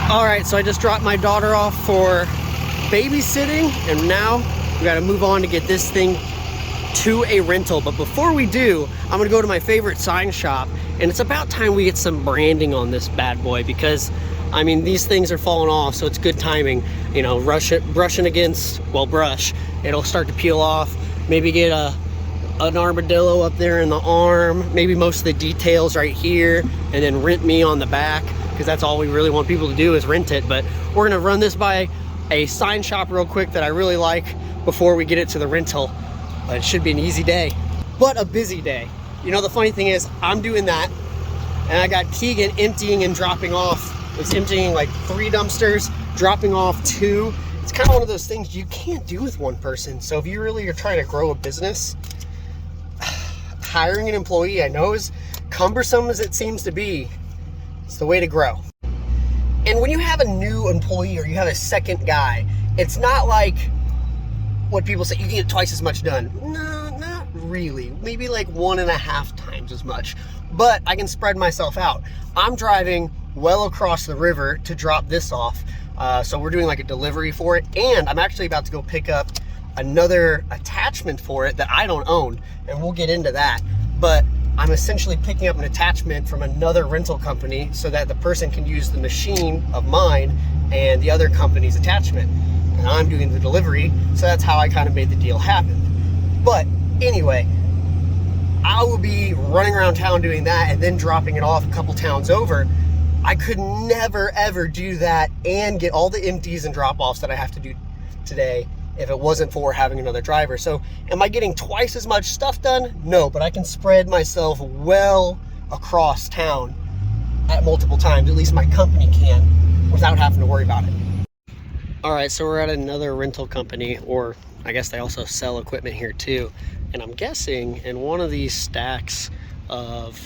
All right, so I just dropped my daughter off for babysitting, and now we got to move on to get this thing to a rental. But before we do, I'm gonna go to my favorite sign shop, and it's about time we get some branding on this bad boy, because I mean, these things are falling off, so it's good timing. You know, brushing against, well, brush, it'll start to peel off. Maybe get an armadillo up there in the arm, maybe most of the details right here, and then rent me on the back, because that's all we really want people to do is rent it. But we're gonna run this by a sign shop real quick that I really like before we get it to the rental. But it should be an easy day, but a busy day. You know, the funny thing is, I'm doing that, and I got Keegan emptying and dropping off. It's emptying like 3 dumpsters, dropping off 2. It's kind of one of those things you can't do with one person. So if you really are trying to grow a business, hiring an employee, I know, as cumbersome as it seems to be, it's the way to grow. And when you have a new employee or you have a second guy, it's not like what people say, you can get twice as much done. No, not really. Maybe like 1.5 times as much. But I can spread myself out. I'm driving well across the river to drop this off. So we're doing like a delivery for it. And I'm actually about to go pick up another attachment for it that I don't own. And we'll get into that. But I'm essentially picking up an attachment from another rental company so that the person can use the machine of mine and the other company's attachment. And I'm doing the delivery. So that's how I kind of made the deal happen. But anyway, I will be running around town doing that and then dropping it off a couple towns over. I could never ever do that and get all the empties and drop-offs that I have to do today if it wasn't for having another driver. So am I getting twice as much stuff done? No, but I can spread myself well across town at multiple times. At least my company can, without having to worry about it. All right, so we're at another rental company, or I guess they also sell equipment here too. And I'm guessing in one of these stacks of,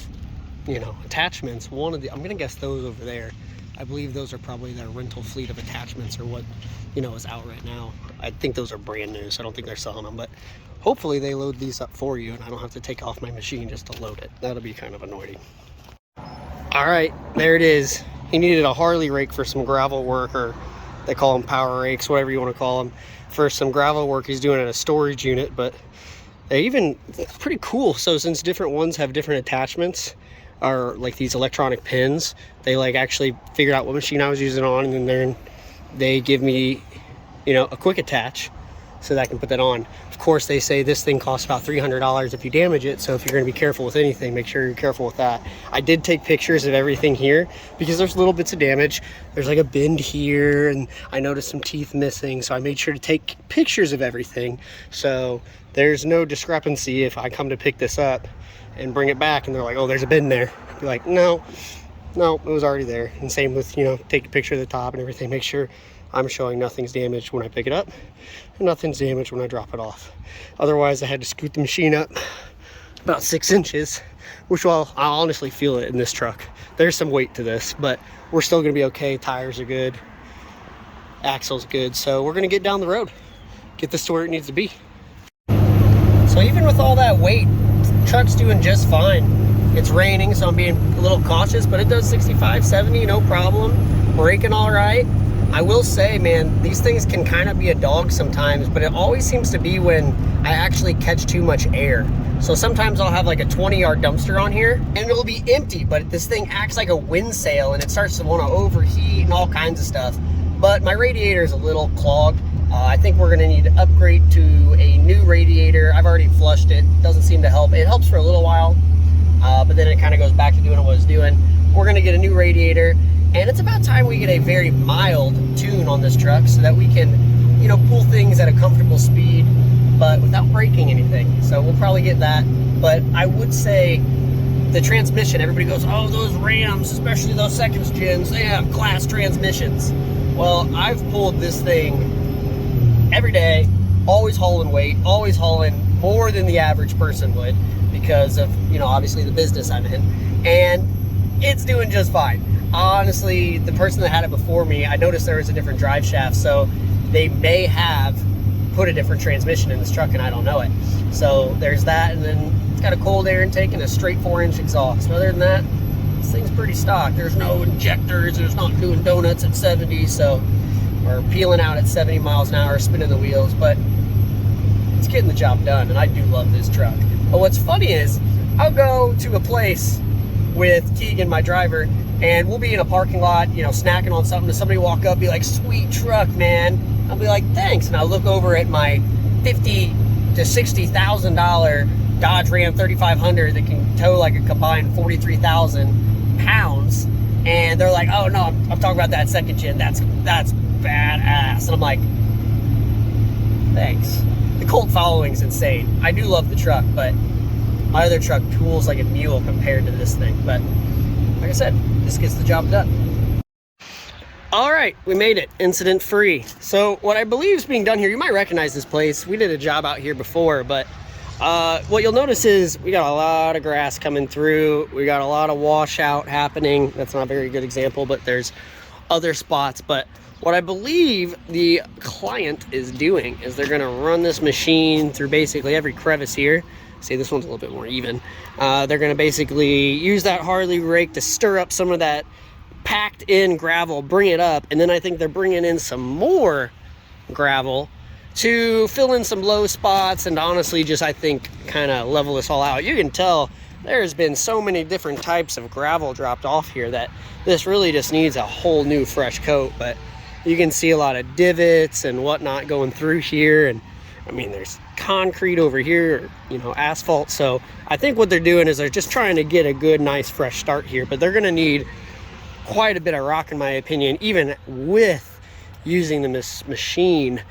you know, attachments, I'm gonna guess those over there, I believe those are probably their rental fleet of attachments, or what, you know, is out right now. I think those are brand new, so I don't think they're selling them, but hopefully they load these up for you and I don't have to take off my machine just to load it. That'll be kind of annoying. All right, there it is. He needed a Harley rake for some gravel work, or they call them power rakes, whatever you want to call them, for some gravel work he's doing at a storage unit. But it's pretty cool. So since different ones have different attachments, or like these electronic pins, they like actually figured out what machine I was using on, and then they give me, you know, a quick attach so that I can put that on. Of course, they say this thing costs about $300 if you damage it. So if you're going to be careful with anything, make sure you're careful with that. I did take pictures of everything here because there's little bits of damage. There's like a bend here, and I noticed some teeth missing. So I made sure to take pictures of everything. So there's no discrepancy if I come to pick this up and bring it back and they're like, oh, there's a bend there. I'd be like, no, it was already there. And same with, you know, take a picture of the top and everything. Make sure I'm showing nothing's damaged when I pick it up and nothing's damaged when I drop it off. Otherwise, I had to scoot the machine up about 6 inches, which, well, I honestly feel it in this truck. There's some weight to this, but we're still gonna be okay. Tires are good, axle's good. So we're gonna get down the road, get this to where it needs to be. So even with all that weight, the truck's doing just fine. It's raining, so I'm being a little cautious, but it does 65, 70, no problem. Braking all right. I will say, man, these things can kind of be a dog sometimes, but it always seems to be when I actually catch too much air. So sometimes I'll have like a 20-yard dumpster on here and it'll be empty, but this thing acts like a wind sail and it starts to want to overheat and all kinds of stuff. But my radiator is a little clogged. I think we're gonna need to upgrade to a new radiator. I've already flushed it. Doesn't seem to help. It helps for a little while, but then it kind of goes back to doing what it was doing. We're gonna get a new radiator. And it's about time we get a very mild tune on this truck so that we can, you know, pull things at a comfortable speed, but without breaking anything. So we'll probably get that. But I would say the transmission, everybody goes, oh, those Rams, especially those seconds gens, they have class transmissions. Well, I've pulled this thing every day, always hauling weight, always hauling more than the average person would because of, you know, obviously the business I'm in. And it's doing just fine. Honestly, the person that had it before me, I noticed there was a different drive shaft, so they may have put a different transmission in this truck and I don't know it. So there's that, and then it's got a cold air intake and a straight 4-inch exhaust. Other than that, This thing's pretty stock. There's no injectors. There's not doing donuts at 70, so, or peeling out at 70 miles an hour, spinning the wheels, but it's getting the job done, and I do love this truck. But what's funny is, I'll go to a place with Keegan, my driver, and we'll be in a parking lot, you know, snacking on something, and somebody walk up, be like, "Sweet truck, man." I'll be like, "Thanks." And I'll look over at my $50,000 to $60,000 Dodge Ram 3500 that can tow like a combined 43,000 pounds, and they're like, "Oh no, I'm talking about that second gen. That's badass." And I'm like, "Thanks." The cult following's insane. I do love the truck, but my other truck tools like a mule compared to this thing. But like I said, this gets the job done. All right, we made it incident free. So what I believe is being done here, you might recognize this place. We did a job out here before, but what you'll notice is we got a lot of grass coming through. We got a lot of washout happening. That's not a very good example, but there's other spots. But what I believe the client is doing is they're gonna run this machine through basically every crevice here. See, this one's a little bit more even. They're gonna basically use that Harley rake to stir up some of that packed in gravel, bring it up, and then I think they're bringing in some more gravel to fill in some low spots and honestly just, I think, kind of level this all out. You can tell there's been so many different types of gravel dropped off here that this really just needs a whole new fresh coat. But you can see a lot of divots and whatnot going through here, and I mean there's concrete over here, you know, asphalt. So I think what they're doing is they're just trying to get a good, nice, fresh start here, but they're gonna need quite a bit of rock in my opinion, even with using the machine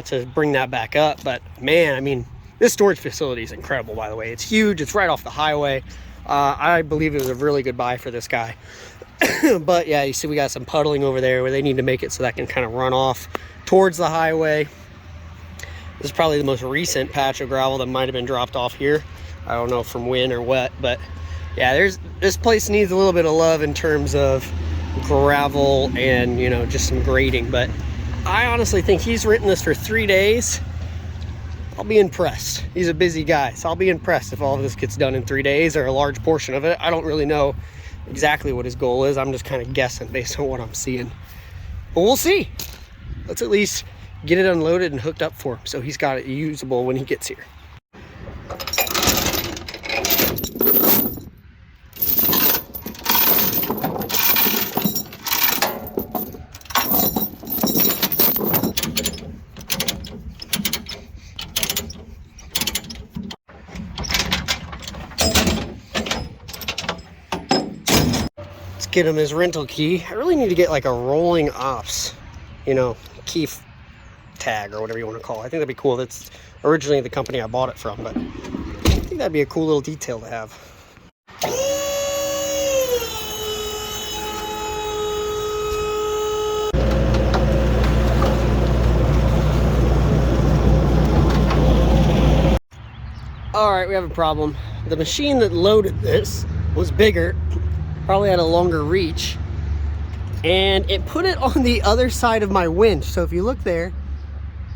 to bring that back up. But man, I mean, this storage facility is incredible, by the way. It's huge, it's right off the highway. I believe it was a really good buy for this guy. But yeah, you see we got some puddling over there where they need to make it so that can kind of run off towards the highway. This is probably the most recent patch of gravel that might have been dropped off here. I don't know from when or what, but yeah, this place needs a little bit of love in terms of gravel and, you know, just some grading. But I honestly think he's written this for 3 days. I'll be impressed. He's a busy guy, so I'll be impressed if all of this gets done in 3 days or a large portion of it. I don't really know exactly what his goal is. I'm just kind of guessing based on what I'm seeing. But we'll see. Let's at least get it unloaded and hooked up for him so he's got it usable when he gets here. Get him his rental key. I really need to get like a rolling ops, you know, key tag or whatever you want to call it. I think that'd be cool. That's originally the company I bought it from, but I think that'd be a cool little detail to have. All right, we have a problem. The machine that loaded this was bigger, probably had a longer reach, and it put it on the other side of my winch. So if you look there,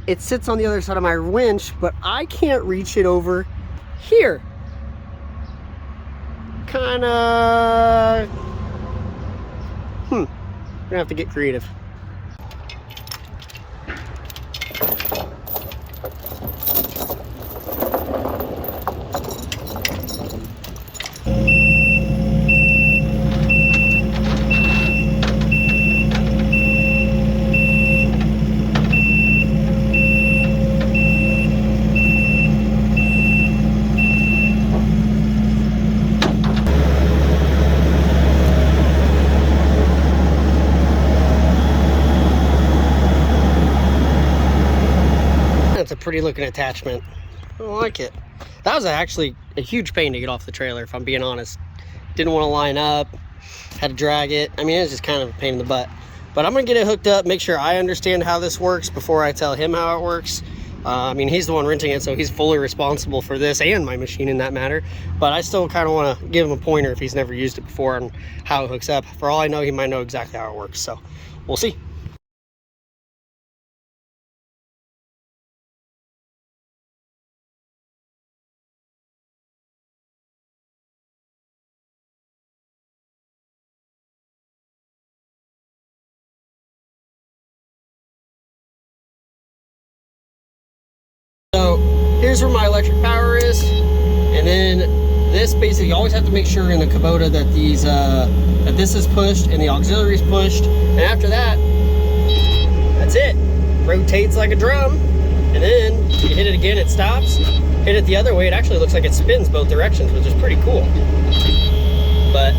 it sits on the other side of my winch, but I can't reach it over here. Kinda, we're gonna have to get creative. That's a pretty looking attachment. I like it. That was actually a huge pain to get off the trailer, if I'm being honest. Didn't want to line up, had to drag it. I mean, it was just kind of a pain in the butt. But I'm gonna get it hooked up, make sure I understand how this works before I tell him how it works. I mean, he's the one renting it, so he's fully responsible for this and my machine in that matter. But I still kind of want to give him a pointer if he's never used it before on how it hooks up. For all I know, he might know exactly how it works, so we'll see. here's where my electric power is. And then this, basically, you always have to make sure in the Kubota that these, that this is pushed and the auxiliary is pushed. And after that, that's it. Rotates like a drum. And then you hit it again, it stops. Hit it the other way, it actually looks like it spins both directions, which is pretty cool. But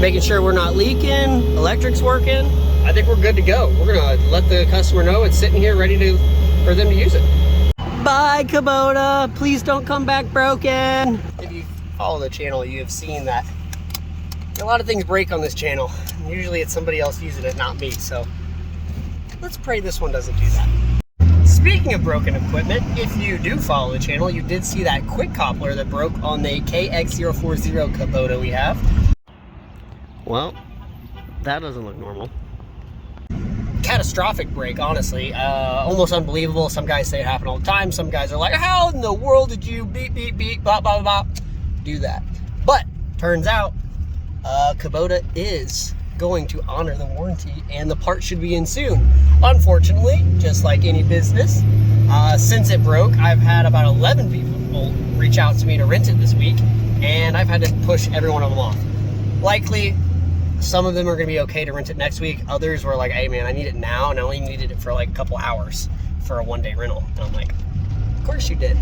making sure we're not leaking, electric's working, I think we're good to go. We're gonna let the customer know it's sitting here ready for them to use it. Bye, Kubota. Please don't come back broken. If you follow the channel, you have seen that a lot of things break on this channel. Usually it's somebody else using it, not me. So let's pray this one doesn't do that. Speaking of broken equipment, if you do follow the channel, you did see that quick coupler that broke on the KX040 Kubota we have. Well, that doesn't look normal. Catastrophic break, honestly. Almost unbelievable. Some guys say it happened all the time. Some guys are like, how in the world did you beep, beep, beep, blah, blah, blah, do that? But turns out, Kubota is going to honor the warranty and the part should be in soon. Unfortunately, just like any business, since it broke, I've had about 11 people reach out to me to rent it this week, and I've had to push every one of them off. Likely, some of them are going to be okay to rent it next week. Others were like, hey man, I need it now, and I only needed it for like a couple hours for a one-day rental. And I'm like, of course you did.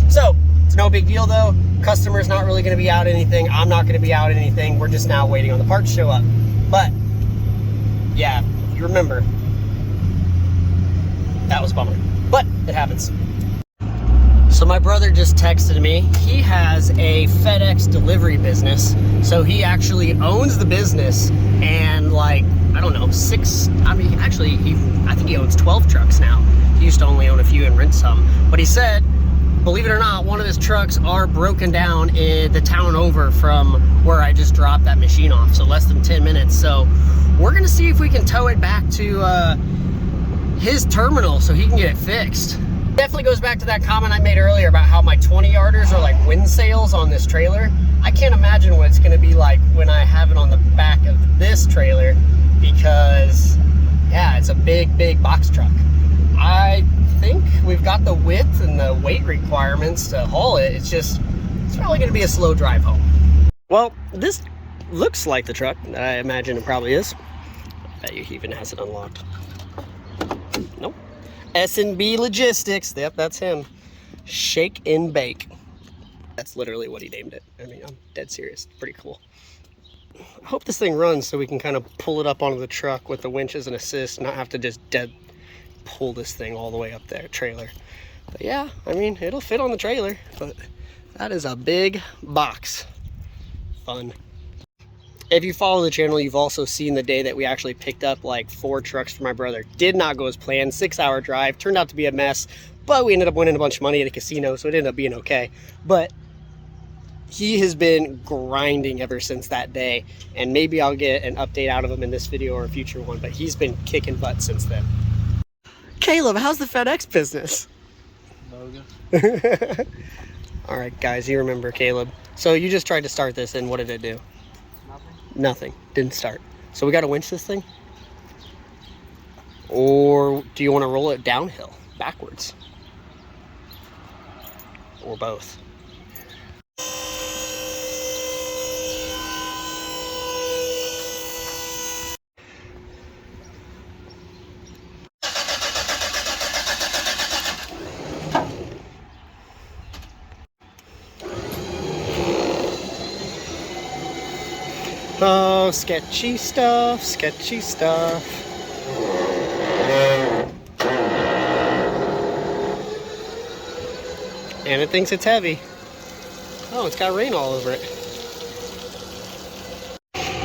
So, it's no big deal though. Customer's not really going to be out anything. I'm not going to be out anything. We're just now waiting on the parts to show up. But, yeah, if you remember, that was a bummer. But, it happens. So my brother just texted me. He has a FedEx delivery business. So he actually owns the business and like, I don't know, I think he owns 12 trucks now. He used to only own a few and rent some. But he said, believe it or not, one of his trucks are broken down in the town over from where I just dropped that machine off. So less than 10 minutes. So we're gonna see if we can tow it back to his terminal so he can get it fixed. Definitely goes back to that comment I made earlier about how my 20-yarders are like wind sails on this trailer. I can't imagine what it's going to be like when I have it on the back of this trailer because, yeah, it's a big, big box truck. I think we've got the width and the weight requirements to haul it. It's probably going to be a slow drive home. Well, this looks like the truck that I imagine it probably is. I bet you he even has it unlocked. Nope. S&B Logistics. Yep, that's him. Shake and Bake. That's literally what he named it. I mean, I'm dead serious. Pretty cool. I hope this thing runs so we can kind of pull it up onto the truck with the winches and assist, not have to just pull this thing all the way up there, trailer. But yeah, I mean, it'll fit on the trailer, but that is a big box. Fun. If you follow the channel, you've also seen the day that we actually picked up like 4 trucks for my brother. Did not go as planned, 6-hour drive, turned out to be a mess, but we ended up winning a bunch of money at a casino, so it ended up being okay. But he has been grinding ever since that day, and maybe I'll get an update out of him in this video or a future one, but he's been kicking butt since then. Caleb, how's the FedEx business? Bogus. All right, guys, you remember Caleb. So you just tried to start this, and what did it do? Nothing. Didn't start. So we got to winch this thing? Or do you want to roll it downhill, backwards? Or both? Oh, sketchy stuff, sketchy stuff. And it thinks it's heavy. Oh, it's got rain all over it.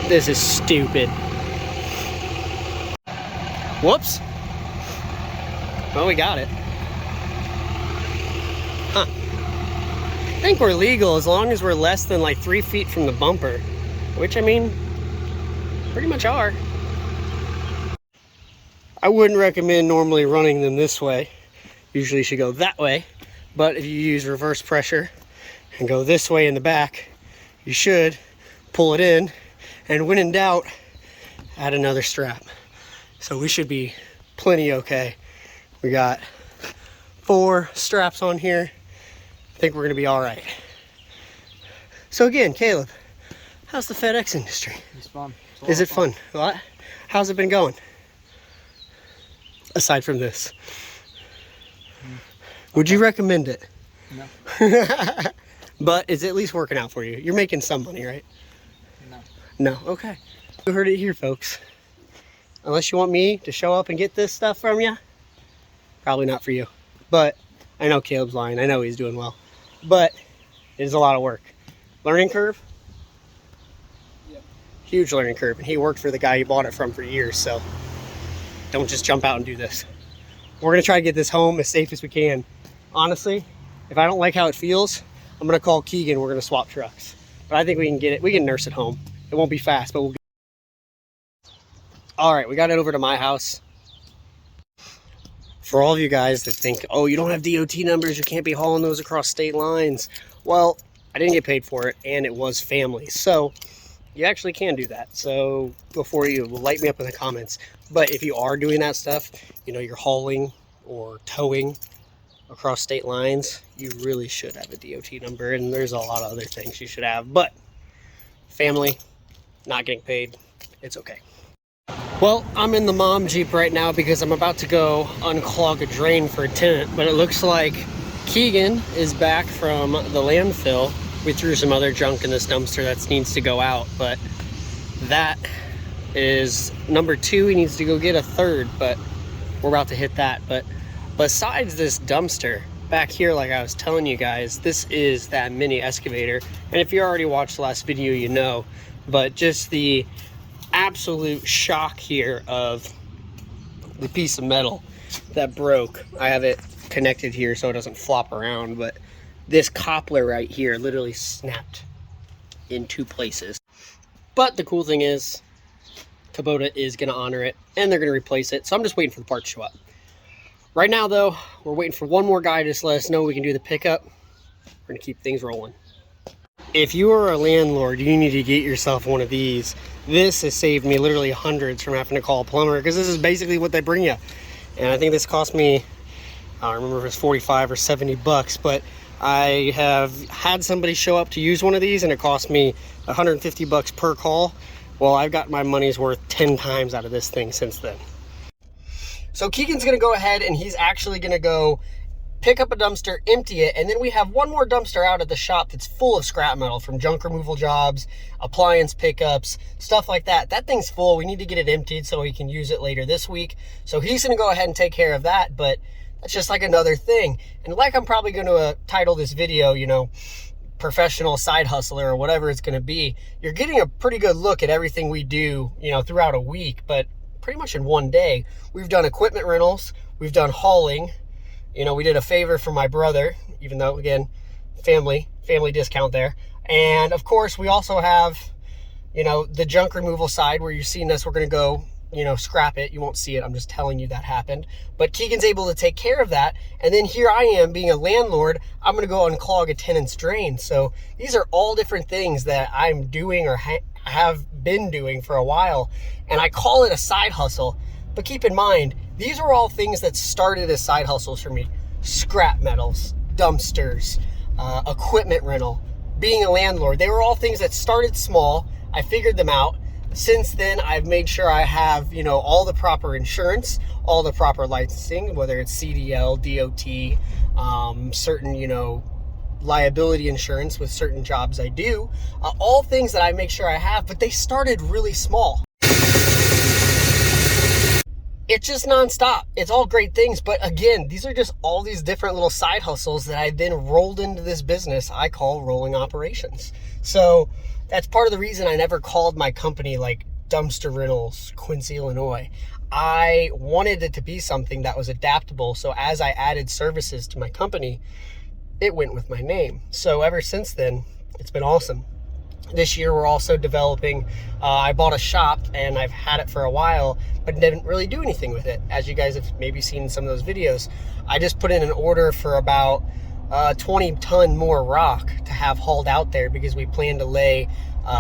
This is stupid. Whoops. Well, we got it. Huh. I think we're legal as long as we're less than like 3 feet from the bumper. Which, I mean, pretty much are. I wouldn't recommend normally running them this way. Usually you should go that way. But if you use reverse pressure and go this way in the back, you should pull it in. And when in doubt, add another strap. So we should be plenty okay. We got 4 straps on here. I think we're gonna be all right. So again, Caleb, how's the FedEx industry? It's fun. Is it fun? What? How's it been going? Aside from this. Would you recommend it? No. But it's at least working out for you. You're making some money, right? No. No, okay. You heard it here, folks. Unless you want me to show up and get this stuff from you, probably not for you. But I know Caleb's lying. I know he's doing well. But it is a lot of work. Learning curve? Yep. Huge learning curve. And he worked for the guy he bought it from for years, so don't just jump out and do this. We're going to try to get this home as safe as we can. Honestly, if I don't like how it feels, I'm going to call Keegan. We're going to swap trucks. But I think we can get it. We can nurse it home. It won't be fast, but we'll get it. All right, we got it over to my house. For all of you guys that think, oh, you don't have DOT numbers, you can't be hauling those across state lines. Well, I didn't get paid for it, and it was family. So you actually can do that. So before you light me up in the comments. But if you are doing that stuff, you know, you're hauling or towing across state lines, you really should have a DOT number. And there's a lot of other things you should have. But family, not getting paid, it's okay. Well, I'm in the mom Jeep right now because I'm about to go unclog a drain for a tenant. But it looks like Keegan is back from the landfill. We threw some other junk in this dumpster that needs to go out, but that is number 2. He needs to go get a third, but we're about to hit that. But besides this dumpster back here, like I was telling you guys, this is that mini excavator. And if you already watched the last video, you know, but just the absolute shock here of the piece of metal that broke. I have it connected here so it doesn't flop around, but this coupler right here literally snapped in 2 places. But the cool thing is Kubota is going to honor it and they're going to replace it. So I'm just waiting for the part to show up. Right now though, we're waiting for one more guy to just let us know we can do the pickup. We're going to keep things rolling. If you are a landlord, you need to get yourself one of these. This has saved me literally hundreds from having to call a plumber, because this is basically what they bring you. And I think this cost me, I don't remember if it was 45 or 70 bucks, but I have had somebody show up to use one of these and it cost me 150 bucks per call. Well, I've got my money's worth 10 times out of this thing since then. So Keegan's gonna go ahead and he's actually gonna go pick up a dumpster, empty it, and then we have one more dumpster out at the shop that's full of scrap metal from junk removal jobs, appliance pickups, stuff like that. That thing's full. We need to get it emptied so we can use it later this week. So he's gonna go ahead and take care of that, but that's just like another thing. And like I'm probably gonna title this video, you know, professional side hustler or whatever it's gonna be, you're getting a pretty good look at everything we do, you know, throughout a week, but pretty much in one day. We've done equipment rentals, we've done hauling. You know, we did a favor for my brother, even though, again, family discount there. And, of course, we also have, you know, the junk removal side where you're seeing us. We're going to go, you know, scrap it. You won't see it. I'm just telling you that happened. But Keegan's able to take care of that. And then here I am being a landlord. I'm going to go unclog a tenant's drain. So these are all different things that I'm doing or have been doing for a while. And I call it a side hustle. But keep in mind, these are all things that started as side hustles for me. Scrap metals, dumpsters, equipment rental, being a landlord. They were all things that started small. I figured them out. Since then, I've made sure I have, you know, all the proper insurance, all the proper licensing, whether it's CDL, DOT, certain, you know, liability insurance with certain jobs I do. All things that I make sure I have, but they started really small. It's just nonstop. It's all great things. But again, these are just all these different little side hustles that I then rolled into this business I call rolling operations. So that's part of the reason I never called my company like Dumpster Rentals, Quincy, Illinois. I wanted it to be something that was adaptable. So as I added services to my company, it went with my name. So ever since then, it's been awesome. This year, we're also developing, I bought a shop and I've had it for a while, but didn't really do anything with it. As you guys have maybe seen in some of those videos, I just put in an order for about 20 ton more rock to have hauled out there because we plan to lay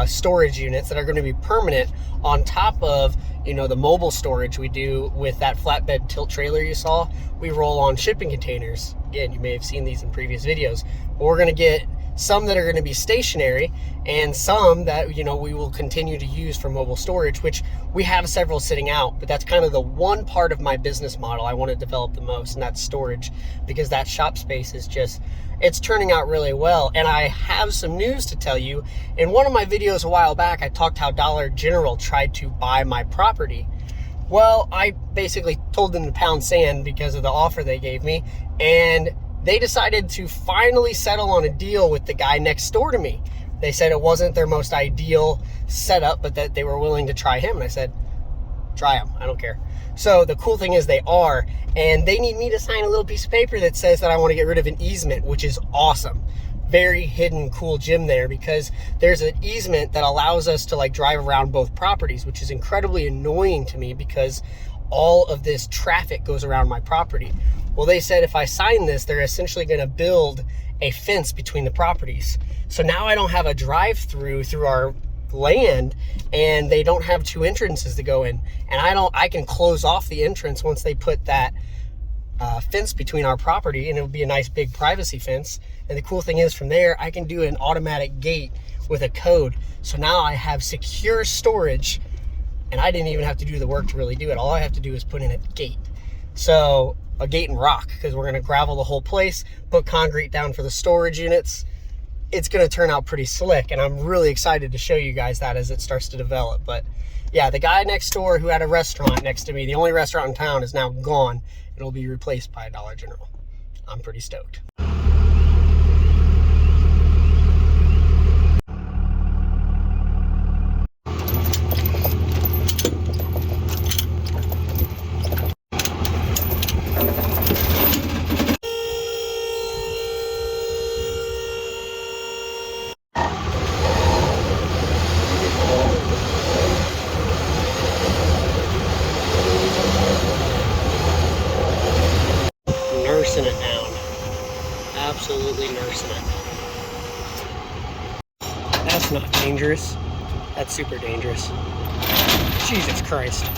storage units that are going to be permanent on top of, you know, the mobile storage we do with that flatbed tilt trailer you saw. We roll on shipping containers. Again, you may have seen these in previous videos, but we're going to get some that are going to be stationary and some that, you know, we will continue to use for mobile storage, which we have several sitting out, but that's kind of the one part of my business model I want to develop the most, and that's storage, because that shop space is just, it's turning out really well. And I have some news to tell you. In one of my videos a while back, I talked how Dollar General tried to buy my property. Well, I basically told them to pound sand because of the offer they gave me, and they decided to finally settle on a deal with the guy next door to me. They said it wasn't their most ideal setup, but that they were willing to try him. And I said, try him, I don't care. So the cool thing is they are, and they need me to sign a little piece of paper that says that I want to get rid of an easement, which is awesome. Very hidden, cool gem there, because there's an easement that allows us to like drive around both properties, which is incredibly annoying to me because all of this traffic goes around my property. Well, they said if I sign this, they're essentially going to build a fence between the properties. So now I don't have a drive-through through our land, and they don't have two entrances to go in. And I can close off the entrance once they put that fence between our property, and it'll be a nice big privacy fence. And the cool thing is from there, I can do an automatic gate with a code. So now I have secure storage, and I didn't even have to do the work to really do it. All I have to do is put in a gate. So a gate and rock, because we're going to gravel the whole place, put concrete down for the storage units. It's going to turn out pretty slick, and I'm really excited to show you guys that as it starts to develop. But yeah, the guy next door who had a restaurant next to me, the only restaurant in town, is now gone. It'll be replaced by a Dollar General. I'm pretty stoked. Nursing it down. Absolutely nursing it. That's not dangerous. That's super dangerous. Jesus Christ.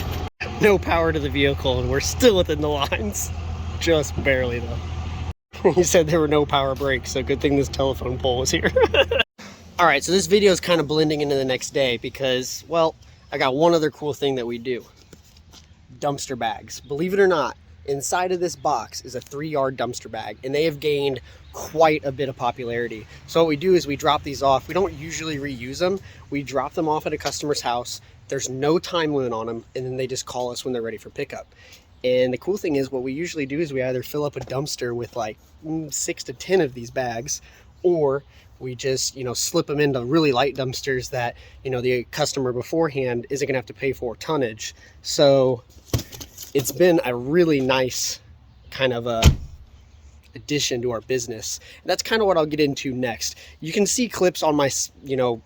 No power to the vehicle, and we're still within the lines. Just barely, though. He said there were no power brakes, so good thing this telephone pole was here. All right, so this video is kind of blending into the next day because, well, I got one other cool thing that we do. Dumpster bags. Believe it or not, inside of this box is a 3-yard dumpster bag, and they have gained quite a bit of popularity. So what we do is we drop these off. We don't usually reuse them. We drop them off at a customer's house. There's no time limit on them, and then they just call us when they're ready for pickup. And the cool thing is what we usually do is we either fill up a dumpster with like 6 to 10 of these bags, or we just, you know, slip them into really light dumpsters that, you know, the customer beforehand isn't gonna have to pay for tonnage. So it's been a really nice kind of a addition to our business. And that's kind of what I'll get into next. You can see clips on my, you know,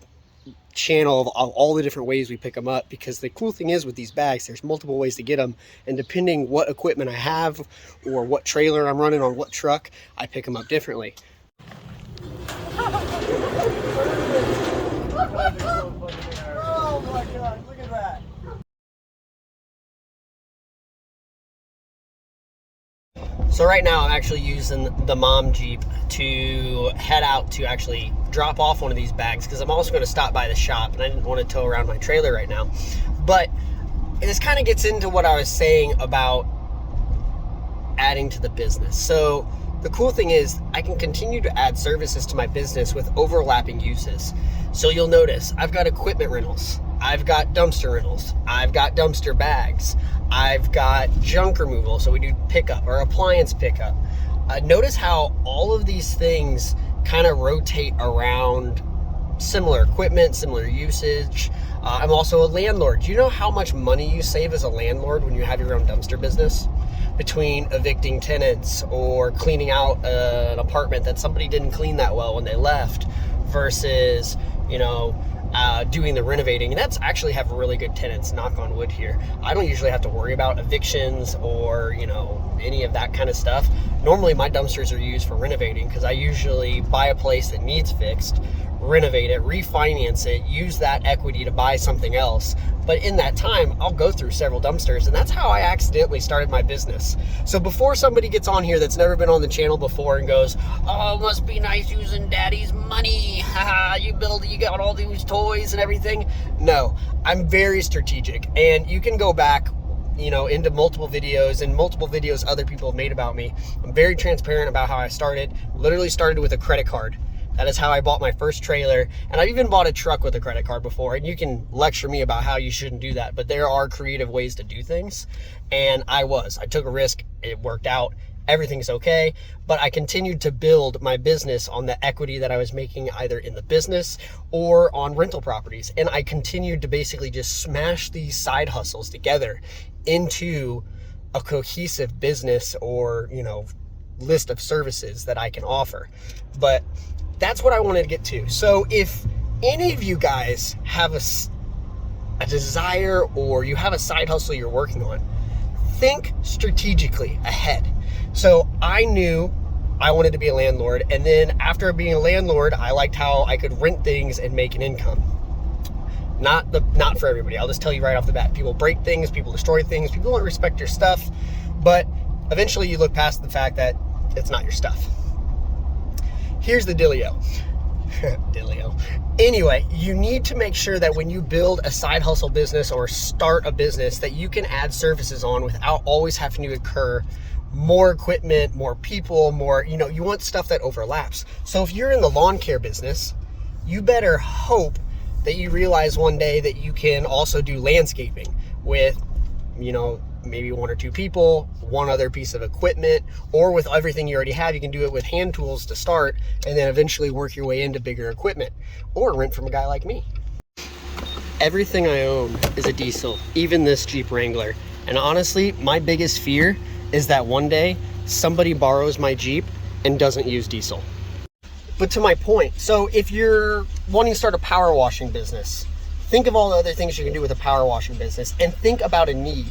channel of all the different ways we pick them up, because the cool thing is with these bags, there's multiple ways to get them, and depending what equipment I have or what trailer I'm running on what truck, I pick them up differently. Oh my God, look at that. So right now I'm actually using the mom Jeep to head out to actually drop off one of these bags, because I'm also going to stop by the shop, and I didn't want to tow around my trailer right now. But this kind of gets into what I was saying about adding to the business. So the cool thing is I can continue to add services to my business with overlapping uses. So you'll notice I've got equipment rentals, I've got dumpster rentals, I've got dumpster bags, I've got junk removal, so we do pickup or appliance pickup. Notice how all of these things kind of rotate around similar equipment, similar usage. I'm also a landlord. Do you know how much money you save as a landlord when you have your own dumpster business? Between evicting tenants or cleaning out an apartment that somebody didn't clean that well when they left versus, you know, doing the renovating. And that's actually have really good tenants, knock on wood here. I don't usually have to worry about evictions or, you know, any of that kind of stuff. Normally my dumpsters are used for renovating because I usually buy a place that needs fixed, renovate it, refinance it, use that equity to buy something else. But in that time, I'll go through several dumpsters, and that's how I accidentally started my business. So before somebody gets on here that's never been on the channel before and goes, oh, it must be nice using daddy's money, haha, you got all these toys and everything. No, I'm very strategic, and you can go back, you know, into multiple videos and multiple videos other people have made about me. I'm very transparent about how I started. Literally started with a credit card. That is how I bought my first trailer, and I've even bought a truck with a credit card before, and you can lecture me about how you shouldn't do that, but there are creative ways to do things, and I took a risk, it worked out, everything's okay, but I continued to build my business on the equity that I was making either in the business or on rental properties, and I continued to basically just smash these side hustles together into a cohesive business or, you know, list of services that I can offer. But that's what I wanted to get to. So if any of you guys have a desire or you have a side hustle you're working on, think strategically ahead. So I knew I wanted to be a landlord, and then after being a landlord, I liked how I could rent things and make an income. Not for everybody. I'll just tell you right off the bat. People break things, people destroy things, people don't respect your stuff, but eventually you look past the fact that it's not your stuff. Here's the dealio. Anyway, you need to make sure that when you build a side hustle business or start a business that you can add services on without always having to incur more equipment, more people, more, you know, you want stuff that overlaps. So if you're in the lawn care business, you better hope that you realize one day that you can also do landscaping with, you know, maybe one or two people, one other piece of equipment, or with everything you already have. You can do it with hand tools to start and then eventually work your way into bigger equipment or rent from a guy like me. Everything I own is a diesel, even this Jeep Wrangler. And honestly, my biggest fear is that one day somebody borrows my Jeep and doesn't use diesel. But to my point, so if you're wanting to start a power washing business, think of all the other things you can do with a power washing business and think about a need.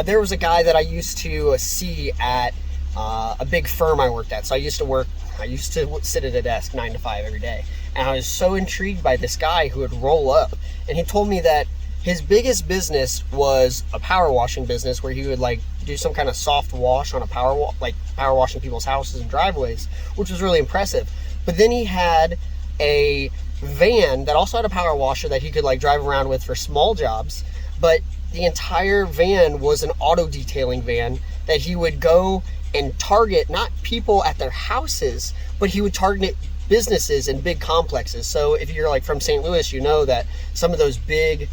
There was a guy that I used to see at a big firm I worked at. So I used to sit at a desk 9 to 5 every day. And I was so intrigued by this guy who would roll up. And he told me that his biggest business was a power washing business where he would like do some kind of soft wash on a power washing people's houses and driveways, which was really impressive. But then he had a van that also had a power washer that he could like drive around with for small jobs. But the entire van was an auto detailing van that he would go and target not people at their houses, but he would target businesses in big complexes. So if you're like from St. Louis, you know that some of those big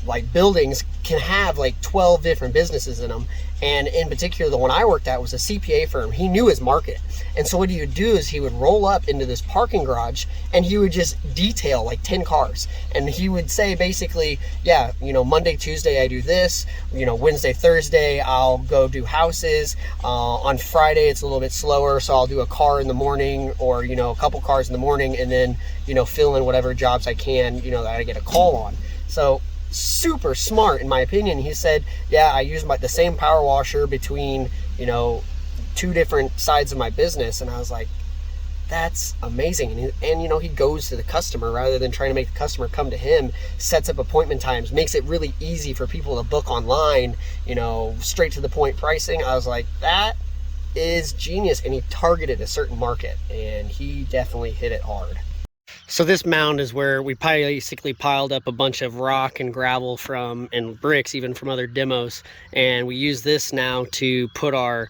like buildings can have like 12 different businesses in them. And in particular, the one I worked at was a CPA firm. He knew his market. And so what he would do is he would roll up into this parking garage and he would just detail like 10 cars. And he would say basically, yeah, you know, Monday, Tuesday, I do this, you know, Wednesday, Thursday, I'll go do houses. On Friday, it's a little bit slower. So I'll do a car in the morning or, you know, a couple cars in the morning and then, you know, fill in whatever jobs I can, you know, that I get a call on. So super smart in my opinion. He said, yeah, I use the same power washer between, you know, 2 different sides of my business. And I was like, that's amazing. And you know, he goes to the customer rather than trying to make the customer come to him, sets up appointment times, makes it really easy for people to book online, you know, straight to the point pricing. I was like, that is genius. And he targeted a certain market and he definitely hit it hard. So this mound is where we basically piled up a bunch of rock and gravel and bricks even from other demos, and we use this now to put our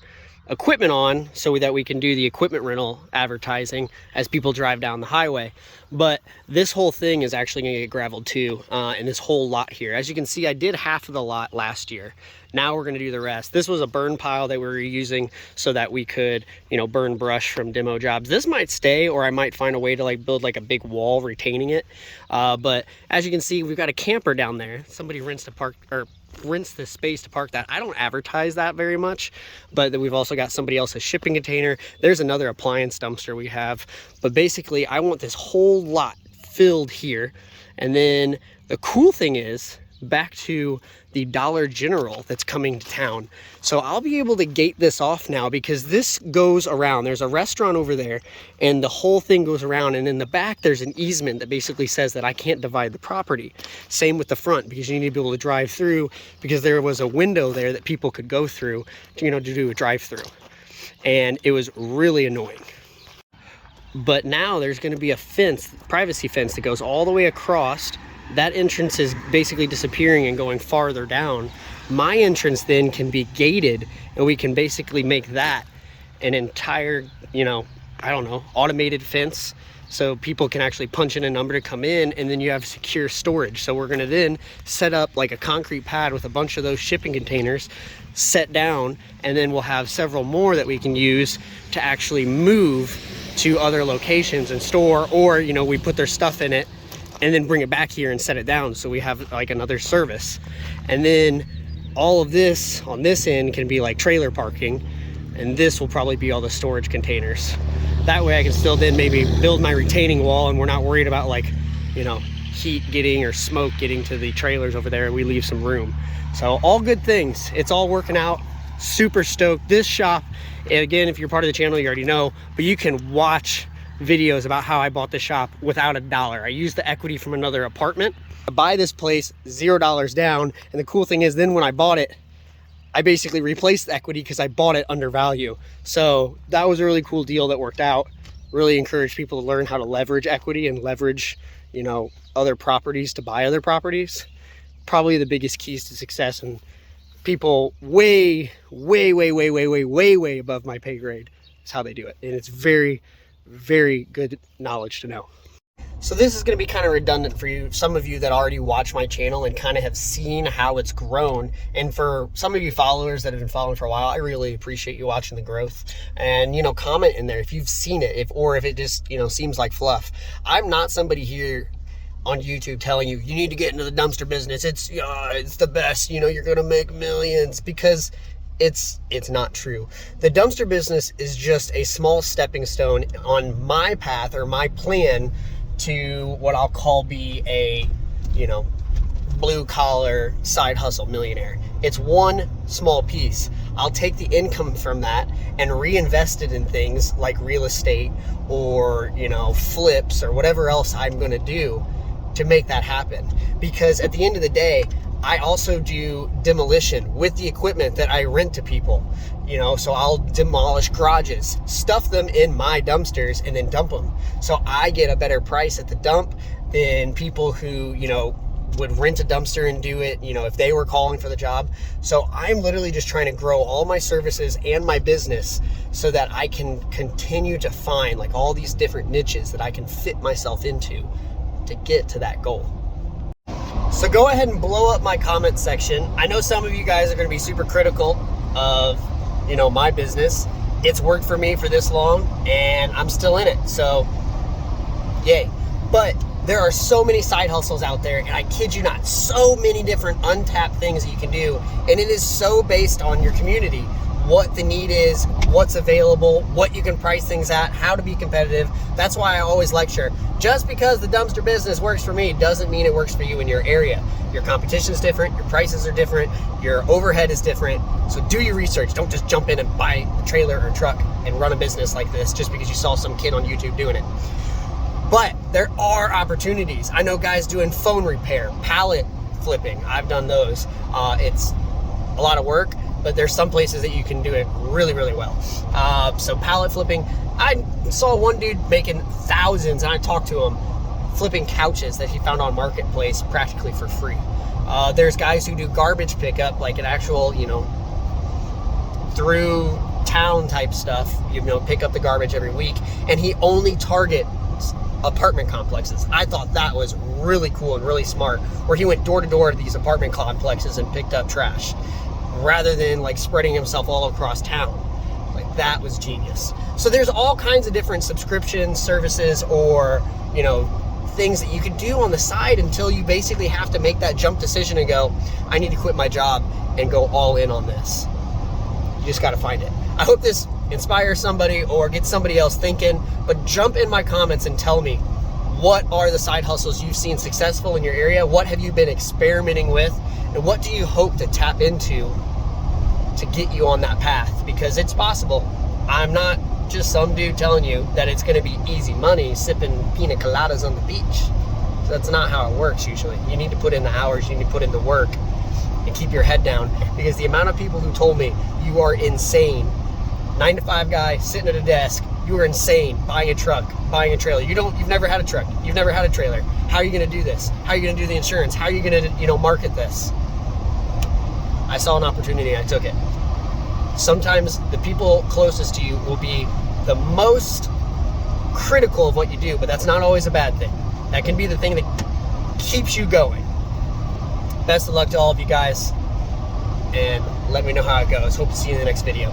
equipment on so that we can do the equipment rental advertising as people drive down the highway. But this whole thing is actually going to get graveled too, and this whole lot here. As you can see, I did half of the lot last year. Now we're going to do the rest. This was a burn pile that we were using so that we could, you know, burn brush from demo jobs. This might stay, or I might find a way to like build like a big wall retaining it. But as you can see, we've got a camper down there. Somebody rents this space to park that. I don't advertise that very much, but then we've also got somebody else's shipping container. There's another appliance dumpster we have. But basically, I want this whole lot filled here. And then the cool thing is back to the Dollar General that's coming to town. So I'll be able to gate this off now because this goes around. There's a restaurant over there and the whole thing goes around, and in the back there's an easement that basically says that I can't divide the property. Same with the front, because you need to be able to drive through, because there was a window there that people could go through to, you know, to do a drive-through. And it was really annoying. But now there's going to be a fence, privacy fence, that goes all the way across. That entrance is basically disappearing and going farther down. My entrance then can be gated, and we can basically make that an entire, you know, I don't know, automated fence, so people can actually punch in a number to come in, and then you have secure storage. So we're going to then set up like a concrete pad with a bunch of those shipping containers set down, and then we'll have several more that we can use to actually move to other locations and store, or, you know, we put their stuff in it and then bring it back here and set it down, so we have like another service. And then all of this on this end can be like trailer parking, and this will probably be all the storage containers. That way I can still then maybe build my retaining wall, and we're not worried about, like, you know, heat getting or smoke getting to the trailers over there. We leave some room. So all good things. It's all working out. Super stoked. This shop, again, if you're part of the channel, you already know, but you can watch videos about how I bought the shop without $1. I used the equity from another apartment to buy this place, $0 down. And the cool thing is, then when I bought it, I basically replaced the equity because I bought it under value. So that was a really cool deal that worked out. Really encourage people to learn how to leverage equity and leverage, you know, other properties to buy other properties. Probably the biggest keys to success, and people way above my pay grade is how they do it. And it's very, very good knowledge to know. So this is going to be kind of redundant for you, some of you that already watch my channel and kind of have seen how it's grown. And for some of you followers that have been following for a while, I really appreciate you watching the growth. And, you know, comment in there if you've seen it, or if it just, you know, seems like fluff. I'm not somebody here on YouTube telling you need to get into the dumpster business. It's the best, you know, you're going to make millions, because it's not true. The dumpster business is just a small stepping stone on my path, or my plan, to what I'll call be a, you know, blue collar side hustle millionaire. It's one small piece. I'll take the income from that and reinvest it in things like real estate, or, you know, flips, or whatever else I'm going to do to make that happen. Because at the end of the day, I also do demolition with the equipment that I rent to people, you know, so I'll demolish garages, stuff them in my dumpsters, and then dump them. So I get a better price at the dump than people who, you know, would rent a dumpster and do it, you know, if they were calling for the job. So I'm literally just trying to grow all my services and my business so that I can continue to find like all these different niches that I can fit myself into to get to that goal. So go ahead and blow up my comment section. I know some of you guys are going to be super critical of, you know, my business. It's worked for me for this long, and I'm still in it. So, yay. But there are so many side hustles out there, and I kid you not, so many different untapped things that you can do. And it is so based on your community, what the need is, what's available, what you can price things at, how to be competitive. That's why I always lecture. Just because the dumpster business works for me doesn't mean it works for you in your area. Your competition is different, your prices are different, your overhead is different. So do your research. Don't just jump in and buy a trailer or truck and run a business like this just because you saw some kid on YouTube doing it. But there are opportunities. I know guys doing phone repair, pallet flipping. I've done those. It's a lot of work, but there's some places that you can do it really, really well. So pallet flipping, I saw one dude making thousands, and I talked to him, flipping couches that he found on Marketplace practically for free. There's guys who do garbage pickup, like an actual, you know, through town type stuff, you know, pick up the garbage every week, and he only targets apartment complexes. I thought that was really cool and really smart, where he went door to door to these apartment complexes and picked up trash, rather than like spreading himself all across town. Like, that was genius. So there's all kinds of different subscription services, or, you know, things that you could do on the side until you basically have to make that jump decision and go, I need to quit my job and go all in on this. You just got to find it. I hope this inspires somebody or gets somebody else thinking, but jump in my comments and tell me what are the side hustles you've seen successful in your area? What have you been experimenting with? And what do you hope to tap into to get you on that path? Because it's possible. I'm not just some dude telling you that it's going to be easy money sipping pina coladas on the beach. That's not how it works usually. You need to put in the hours, you need to put in the work, and keep your head down. Because the amount of people who told me, you are insane, 9-to-5 guy sitting at a desk, you are insane, buying a truck, buying a trailer. You've never had a truck, you've never had a trailer. How are you going to do this? How are you going to do the insurance? How are you going to, market this? I saw an opportunity, I took it. Sometimes the people closest to you will be the most critical of what you do, but that's not always a bad thing. That can be the thing that keeps you going. Best of luck to all of you guys, and let me know how it goes. Hope to see you in the next video.